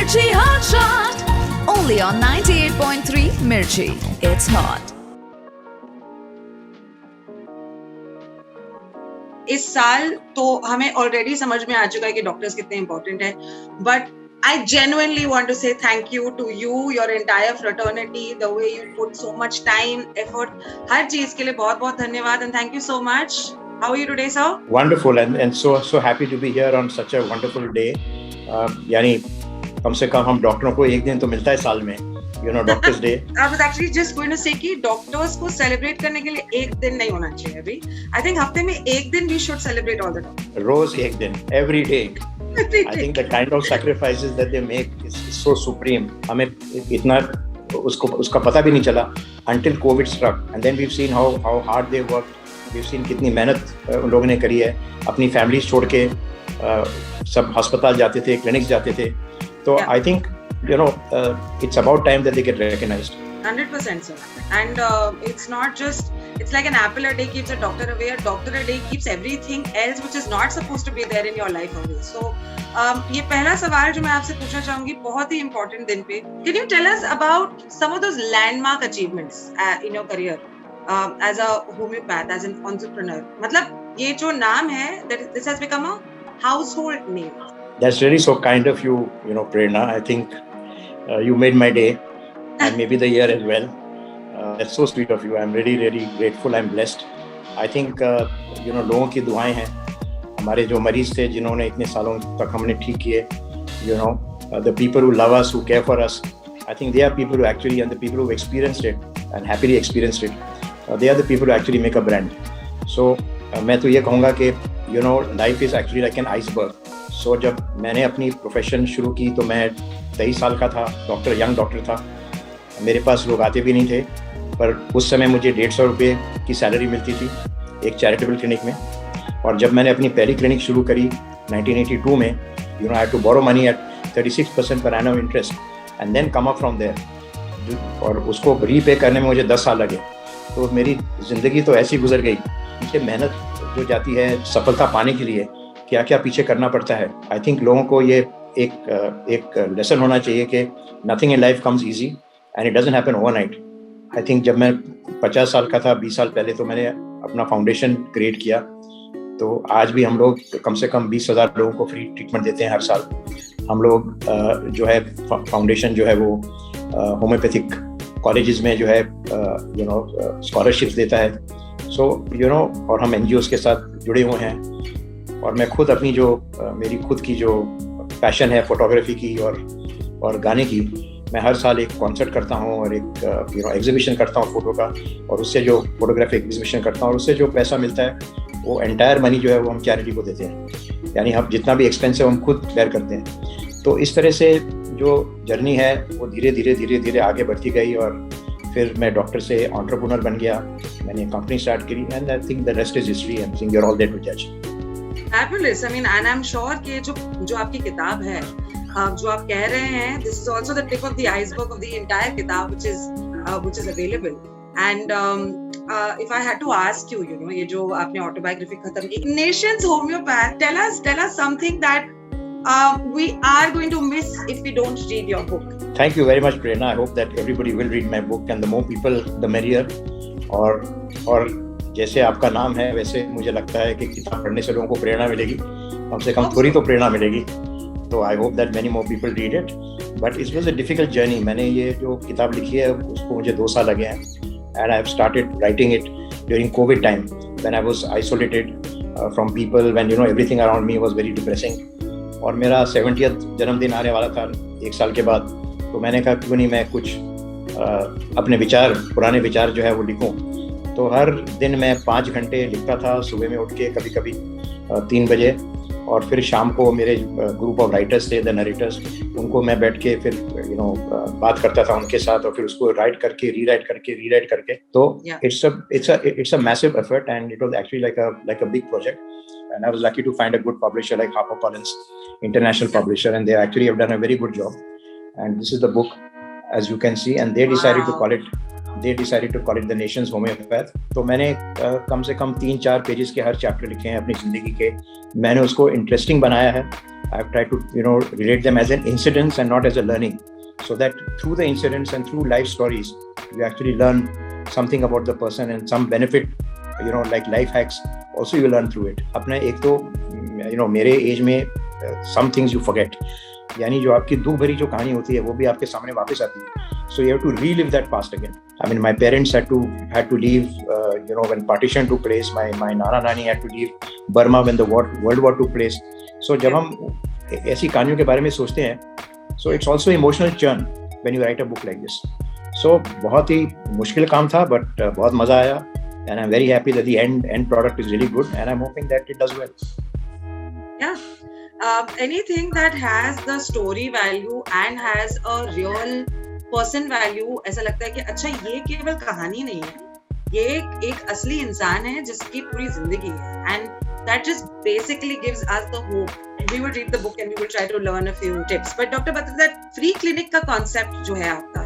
Mirchi Hot Shot. Only on 98.3 Mirchi. It's hot. इस साल तो हमें ऑलरेडी समझ में आ चुका है कि डॉक्टर्स कितने इंपॉर्टेंट है, but I genuinely want to say thank you to you, your entire fraternity, the way you put so much time, effort, हर चीज के लिए बहुत बहुत धन्यवाद and thank you so much. How are you today, sir? Wonderful and so happy to be here on such a wonderful day. यानी कम से कम हम डॉक्टरों को एक दिन तो मिलता है साल में, Doctors Day. I was actually just going to say कि डॉक्टर्स को सेलिब्रेट करने के लिए एक दिन नहीं होना चाहिए अभी. I think हफ्ते में एक दिन we should celebrate all the time. रोज एक दिन, every day. I think the kind of sacrifices that they make is so supreme. हमें इतना उसका पता भी नहीं चला until COVID struck, and then we've seen how hard they worked. We've seen कितनी मेहनत उन लोगों ने करी है, अपनी फैमिलीज छोड़ के सब अस्पताल जाते थे, क्लिनिक्स जाते थे. तो I think it's about time that they get recognized. 100%, sir. And it's not just, it's like an apple a day keeps a doctor away. A doctor a day keeps everything else which is not supposed to be there in your life away. So ये पहला सवाल जो मैं आपसे पूछना चाहूंगी बहुत ही important दिन पे. Can you tell us about some of those landmark achievements in your career as a homeopath, as an entrepreneur? मतलब ये जो नाम है, that this has become a household name. That's really so kind of you, Prerna. I think you made my day. And maybe the year as well. That's so sweet of you. I'm really, really grateful. I'm blessed. I think, लोगों की दुआएं हैं. हमारे जो मरीज थे, जिन्होंने इतने सालों तक हमने ठीक किए, the people who love us, who care for us, I think they are people who actually, and the people who experienced it and happily experienced it, they are the people who actually make a brand. So, मैं तो ये कहूँगा कि, life is actually like an iceberg. So, जब मैंने अपनी profession शुरू की, तो मैं 23 साल का था, यंग डॉक्टर था. मेरे पास लोग आते भी नहीं थे, पर उस समय मुझे 150 रुपये की सैलरी मिलती थी एक चैरिटेबल क्लिनिक में. और जब मैंने अपनी पहली क्लिनिक शुरू करी 1982 में, I had to borrow money at 36% per annum interest and then come up from there, और उसको रीपे करने में मुझे 10 साल लगे. तो मेरी ज़िंदगी तो ऐसी गुजर गई. पीछे मेहनत जो जाती है सफलता पाने के लिए, क्या क्या पीछे करना पड़ता है. आई थिंक लोगों को ये एक लेसन होना चाहिए कि nothing in life comes easy and it doesn't happen overnight. I think जब मैं 50 साल का था, 20 साल पहले, तो मैंने अपना फाउंडेशन क्रिएट किया. तो आज भी हम लोग कम से कम 20,000 लोगों को फ्री ट्रीटमेंट देते हैं हर साल. हम लोग जो है फाउंडेशन जो है वो होम्योपैथिक कॉलेजेस में जो है स्कॉलरशिप्स देता है. सो और हम NGOs के साथ जुड़े हुए हैं. और मैं खुद अपनी जो मेरी खुद की जो पैशन है फोटोग्राफी की और गाने की, मैं हर साल एक कॉन्सर्ट करता हूँ और एक एग्जीबिशन करता हूँ फोटो का, और उससे जो फोटोग्राफी एग्जीबिशन करता हूँ और उससे जो पैसा मिलता है वो एंटायर मनी जो है वो हम चैरिटी को देते हैं. यानी हम जितना भी एक्सपेंस है हम खुद बेयर करते हैं. तो इस तरह से जो जर्नी है वो धीरे धीरे आगे बढ़ती गई, और फिर मैं डॉक्टर से एंटरप्रेन्योर बन गया. मैंने कंपनी स्टार्ट करी and I think the rest is history. I think you are all there to जज. Fabulous. I mean, and I'm sure कि जो आपकी किताब है, जो आप कह रहे हैं, this is also the tip of the iceberg of the entire किताब which is available. And if I had to ask you, ये जो आपने ऑटोबायोग्राफी खत्म की, Nations Homeopath, tell us something that we are going to miss if we don't read your book. Thank you very much, Prerna. I hope that everybody will read my book, and the more people, the merrier. और जैसे आपका नाम है, वैसे मुझे लगता है कि किताब पढ़ने से लोगों को प्रेरणा मिलेगी. कम से कम थोड़ी तो प्रेरणा मिलेगी. तो I hope that many more people read it. But it was a difficult journey. मैंने ये जो किताब लिखी है उसको मुझे 2 साल लगे हैं. And I have started writing it during Covid time when I was isolated from people, when everything around me was very depressing. और मेरा 70th जन्मदिन आने वाला था 1 साल के बाद. तो मैंने कहा क्यों नहीं मैं कुछ अपने विचार, पुराने विचार जो है वो लिखूं. तो हर दिन मैं 5 घंटे लिखता था, सुबह में उठ के, कभी कभी 3 बजे, और फिर शाम को मेरे ग्रुप ऑफ राइटर्स थे, द नरेटर्स, उनको मैं बैठ के फिर बात करता था उनके साथ, और फिर उसको रीराइट करके. तो it's a massive effort, and it was actually like a big project, and I was lucky to find a good publisher like HarperCollins International publisher, and they actually have done a very good job. And this is the book, as you can see, and they decided to call it the Nations Homeopath. तो मैंने कम से कम 3-4 pages के हर chapter लिखे हैं अपनी ज़िंदगी के. मैंने उसको इंटरेस्टिंग बनाया है, I've tried to, relate them as an incidents and not as a learning, so that through the incidents and through life stories, you actually learn something about the person and some benefit, like life hacks. Also, you learn through it. अपना एक तो, मेरे as में some things you forget. यानी जो आपकी दुख भरी जो कहानी होती है वो भी आपके सामने वापस आती है. So you have to relive that past again. I mean, my parents had to leave, when partition took place. My nana nani had to leave Burma when the World War took place. So जब हम ऐसी कहानियों के बारे में सोचते हैं, so it's also emotional churn when you write a book like this. So बहुत ही मुश्किल काम था, but बहुत मजा आया, and I'm very happy that the end product is really good, and I'm hoping that it does well. Yeah. Anything that has the story value and has a real person value, ऐसा लगता है कि अच्छा ये केवल कहानी नहीं है, ये एक असली इंसान है जिसकी पूरी जिंदगी है, and that just basically gives us the hope. We will read the book and we will try to learn a few tips. But Dr. Batra, that free clinic का concept जो है आपका,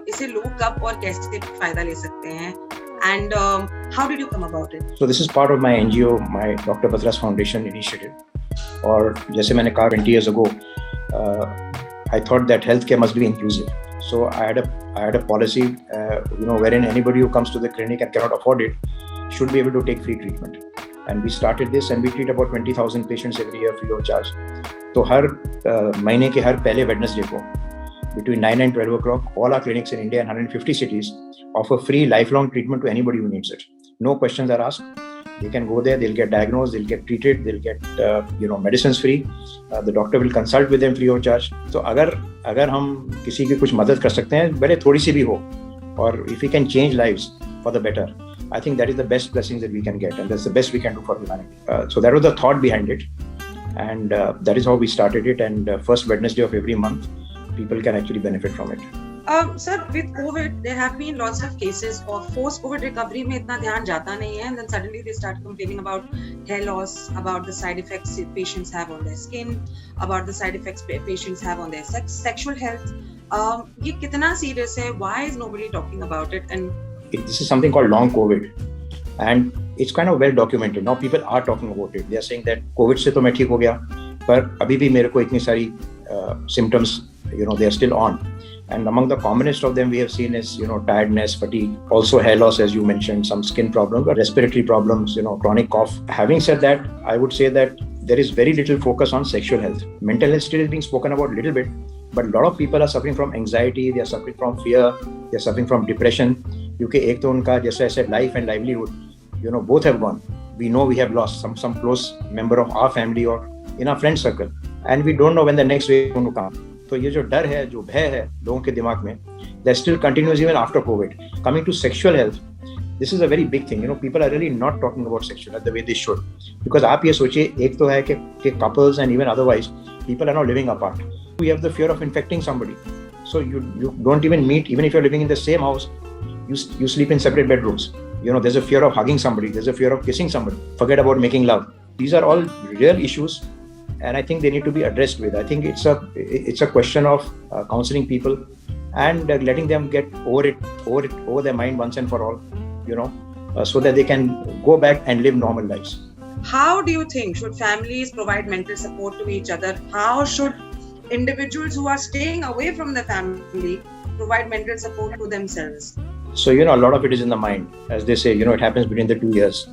इसे लोग कब और कैसे फायदा ले सकते हैं, and how did you come about it? So this is part of my NGO, my Dr. Batra's Foundation initiative. और जैसे मैंने कहा 20 years ago, I thought that healthcare must be inclusive. So I had a policy, wherein anybody who comes to the clinic and cannot afford it should be able to take free treatment. And we started this, and we treat about 20,000 patients every year free of charge. तो हर महीने के हर पहले Wednesday को between 9 and 12 o'clock, all our clinics in India and 150 cities offer free lifelong treatment to anybody who needs it. No questions are asked. They can go there, they'll get diagnosed, they'll get treated, they'll get medicines free. The doctor will consult with them free of charge. So अगर हम किसी की कुछ मदद कर सकते हैं, भले थोड़ी सी भी हो, और if we can change lives for the better, I think that is the best blessings that we can get, and that's the best we can do for humanity. So that was the thought behind it, and that is how we started it. And first Wednesday of every month, people can actually benefit from it. Sir, with COVID, there have been lots of cases of post-COVID recovery में इतना ध्यान जाता नहीं है, and then suddenly they start complaining about hair loss, about the side effects patients have on their skin, about the side effects patients have on their sexual health. ये कितना serious है? Why is nobody talking about it? And this is something called long COVID, and it's kind of well documented. Now people are talking about it. They are saying that COVID से तो मैं ठीक हो गया, पर अभी भी मेरे को इतनी सारी symptoms, they are still on. And among the commonest of them we have seen is, tiredness, fatigue, also hair loss, as you mentioned, some skin problems, respiratory problems, chronic cough. Having said that, I would say that there is very little focus on sexual health. Mental health still is being spoken about a little bit, but a lot of people are suffering from anxiety, they are suffering from fear, they are suffering from depression. क्योंकि एक तो उनका जैसे ऐसे life and livelihood, both have gone. We know we have lost some close member of our family or in our friend circle, and we don't know when the next wave is going to come. तो ये जो डर है, जो भय है लोगों के दिमाग में, that still continues even after COVID. Coming to sexual health, this is a very big thing. People are really not talking about sexual health the way they should. Because आप ये सोचिए, एक तो है कि couples and even otherwise, people are now living apart. We have the fear of infecting somebody. So you don't even meet, even if you're living in the same house, you sleep in separate bedrooms. There's a fear of hugging somebody, there's a fear of kissing somebody. Forget about making love. These are all real issues, and I think they need to be addressed with. I think it's a question of counseling people and letting them get over their mind once and for all, so that they can go back and live normal lives. How do you think should families provide mental support to each other? How should individuals who are staying away from the family provide mental support to themselves? So, a lot of it is in the mind. As they say, it happens between the 2 years.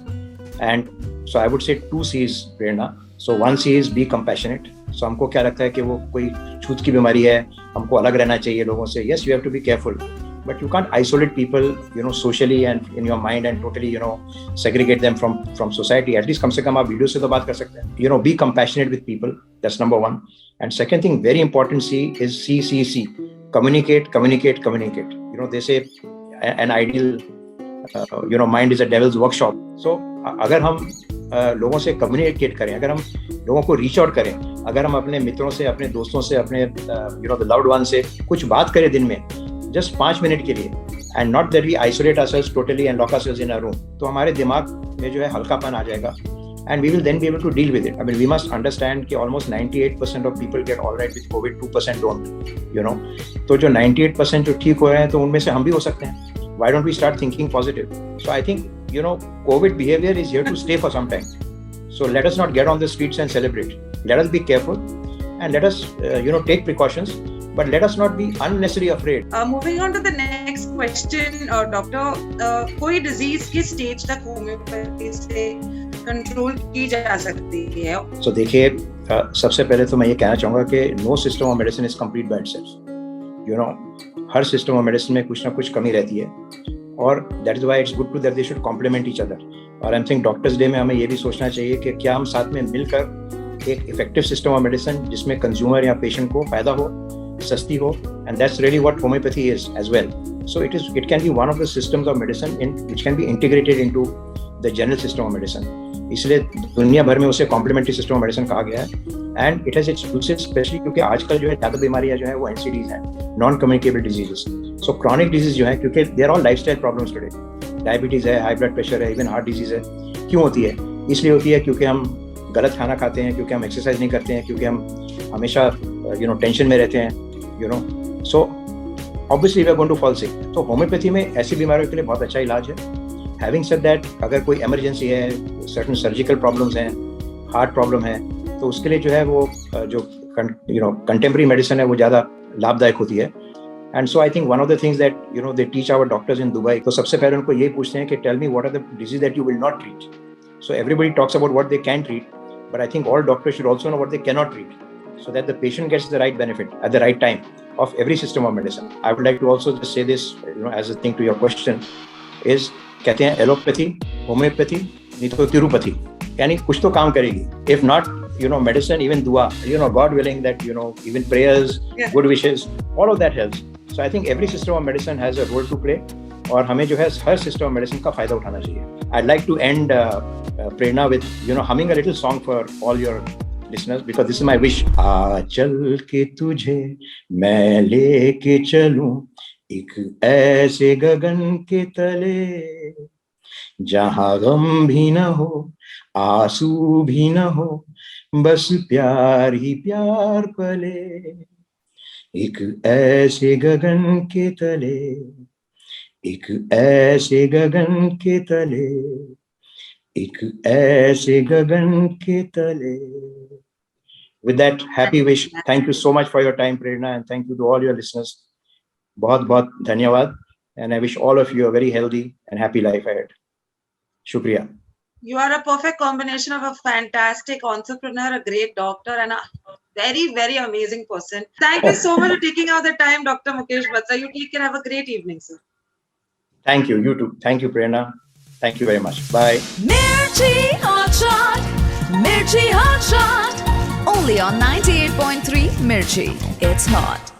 And so I would say 2 C's, Prerna. So 1 C is be compassionate. So हमको क्या लगता है कि वो कोई छूत की बीमारी है, हमको अलग रहना चाहिए लोगों से. Yes, you have to be careful, but you can't isolate people, socially and in your mind and totally, segregate them from society. At least कम से कम आप वीडियो से तो बात कर सकते हैं. Be compassionate with people. That's number 1. And second thing, very important C is C. Communicate. They say an ideal, mind is a devil's workshop. So अगर हम लोगों से कम्युनिकेट करें, अगर हम लोगों को रीच आउट करें, अगर हम अपने मित्रों से, अपने दोस्तों से, अपने द लव्ड वन से कुछ बात करें दिन में जस्ट 5 मिनट के लिए, and not that we isolate ourselves totally and lock ourselves in a room, तो हमारे दिमाग में जो है हल्कापन आ जाएगा, and we will then be able to deal with it. I mean, we must understand कि almost 98% of people get all right with COVID, 2% don't. तो जो 98% जो ठीक हो रहे हैं, तो उनमें से हम भी हो सकते हैं. Why don't we start thinking positive? So I think, COVID behavior is here to stay for some time. So let us not get on the streets and celebrate. Let us be careful and let us, take precautions, but let us not be unnecessarily afraid. Moving on to the next question, doctor, कोई disease किस stage तक homeopathy से control की जा सकती है? So देखिए, सबसे पहले तो मैं ये कहना चाहूँगा कि no system of medicine is complete by itself. Her system of medicine में कुछ ना कुछ कमी रहती है, और that is why it's good to that they should complement each other. और I'm saying Doctors Day में हमें ये भी सोचना चाहिए कि क्या हम साथ में मिलकर एक effective system of medicine जिसमें consumer या patient को फायदा हो, सस्ती हो, and that's really what homeopathy is as well. So it can be one of the systems of medicine which can be integrated into the general system of medicine. इसलिए दुनिया भर में उसे complementary system of medicine कहा गया है, and it has its uses especially क्योंकि आजकल जो है ज़्यादा बीमारियां जो है वो NCDs हैं, non-communicable diseases. So chronic disease जो है, क्योंकि they are all lifestyle problems today. Diabetes है, high blood pressure है, even heart disease है. क्यों होती है? इसलिए होती है क्योंकि हम गलत खाना खाते हैं, क्योंकि हम एक्सरसाइज नहीं करते हैं, क्योंकि हम हमेशा टेंशन में रहते हैं, so obviously we are going to fall sick. तो होम्योपैथी में ऐसी बीमारियों के लिए बहुत अच्छा इलाज है. Having said that, अगर कोई इमरजेंसी है, certain surgical problems हैं, हार्ट प्रॉब्लम है, तो उसके लिए जो है वो जो कंटेम्प्रेरी मेडिसिन है वो ज़्यादा लाभदायक होती है. And so I think one of the things that they teach our doctors in Dubai, तो सबसे पहले उनको ये पूछते हैं कि tell me what are the diseases that you will not treat. So everybody talks about what they can treat, but I think all doctors should also know what they cannot treat, so that the patient gets the right benefit at the right time of every system of medicine. I would like to also just say this, as a thing to your question, is कहते हैं allopathy, homeopathy, नहीं तो तिरुपति, यानी कुछ तो काम करेगी. If not, medicine, even dua, God willing that, even prayers, good wishes, all of that helps. So I think every system of medicine has a role to play, और हमें जो है हर system of medicine का फायदा उठाना चाहिए. I'd like to end Prerna with, humming a little song for all your listeners, because this is my wish. आ चल के तुझे मैं लेके चलूं एक ऐसे गगन के तले, जहां गम भी न हो, आंसू भी न हो, बस प्यार ही प्यार पले. एक ऐसे गगन के तले, एक ऐसे गगन के तले, एक ऐसे गगन के तले. With that happy wish, thank you so much for your time, Prerna, and thank you to all your listeners. बहुत बहुत धन्यवाद, and I wish all of you a very healthy and happy life ahead. Shukriya. You are a perfect combination of a fantastic entrepreneur, a great doctor, and a very, very amazing person. Thank you so much for taking out the time, Dr. Mukesh Batta. You take care. Have a great evening, sir. Thank you. You too. Thank you, Prerna. Thank you very much. Bye. Mirchi Hot Shot. Mirchi Hot Shot. Only on 98.3 Mirchi. It's hot.